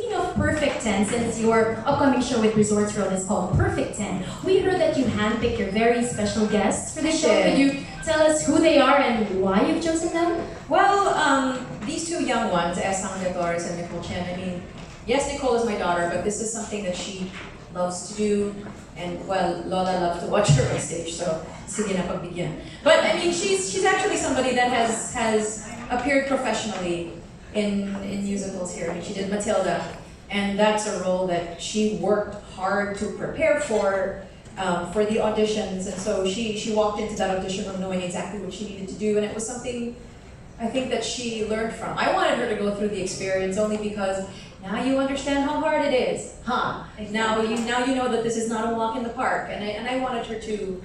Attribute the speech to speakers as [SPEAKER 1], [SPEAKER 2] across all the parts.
[SPEAKER 1] Speaking of Perfect 10, since your upcoming show with Resorts World is called Perfect 10, we heard that you handpicked your very special guests for the show. Could you tell us who they are and why you've chosen them?
[SPEAKER 2] Well, these two young ones, Salonga and Nicole Chen, I mean, yes, Nicole is my daughter, but this is something that she loves to do, and well, Lola loves to watch her on stage, so sige na pagbigyan. But I mean, she's actually somebody that has appeared professionally in musicals here. I mean, she did Matilda, and that's a role that she worked hard to prepare for the auditions, and so she walked into that audition room knowing exactly what she needed to do, and it was something I think that she learned from. I wanted her to go through the experience only because now you understand how hard it is, huh? Now you know that this is not a walk in the park, and I wanted her to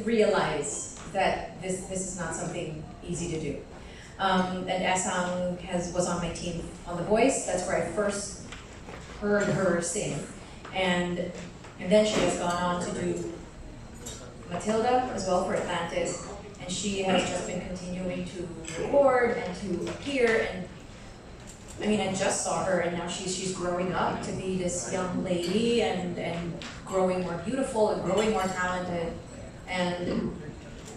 [SPEAKER 2] realize that this is not something easy to do. And Asang was on my team on The Voice. That's where I first heard her sing, and then she has gone on to do Matilda as well for Atlantis, and she has just been continuing to record and to appear. And I mean, I just saw her, and now she's growing up to be this young lady and growing more beautiful and growing more talented.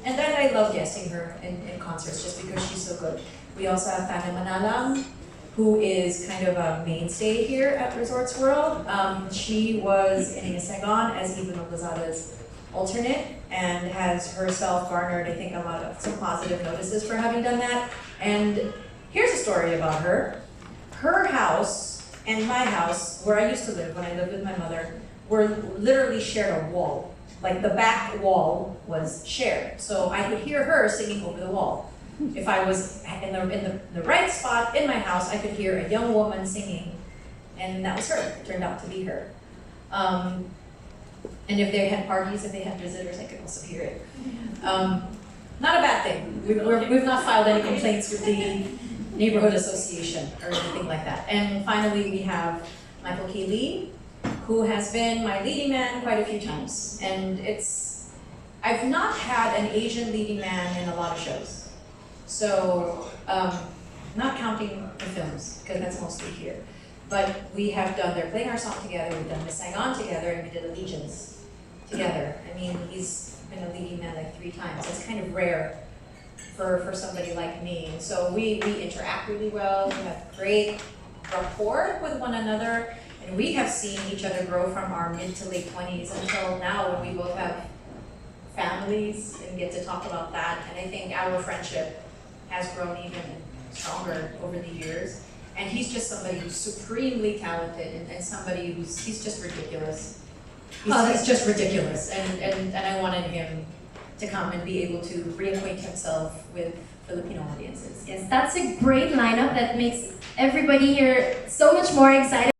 [SPEAKER 2] And then I love guesting her in concerts just because she's so good. We also have Tanya Manalang, who is kind of a mainstay here at Resorts World. She was in Saigon as Eva Noblezada's alternate and has herself garnered, I think, some positive notices for having done that. And here's a story about her. Her house and my house, where I used to live when I lived with my mother, were literally shared a wall. Like the back wall was shared, so I could hear her singing over the wall. If I was in the right spot in my house, I could hear a young woman singing, and that was her. It turned out to be her. And if they had parties, if they had visitors, I could also hear it. Not a bad thing. We've not filed any complaints with the neighborhood association or anything like that. And finally, we have Michael K. Lee, who has been my leading man quite a few times. And I've not had an Asian leading man in a lot of shows. So, not counting the films, because that's mostly here. But they're playing our song together, we've done Miss Saigon together, and we did Allegiance together. I mean, he's been a leading man like 3 times. That's kind of rare for somebody like me. And so we interact really well, we have great rapport with one another. And we have seen each other grow from our mid to late 20s until now, when we both have families and get to talk about that. And I think our friendship has grown even stronger over the years. And he's just somebody who's supremely talented and somebody he's just ridiculous. He's just ridiculous. And I wanted him to come and be able to reacquaint himself with Filipino audiences.
[SPEAKER 1] Yes, that's a great lineup that makes everybody here so much more excited.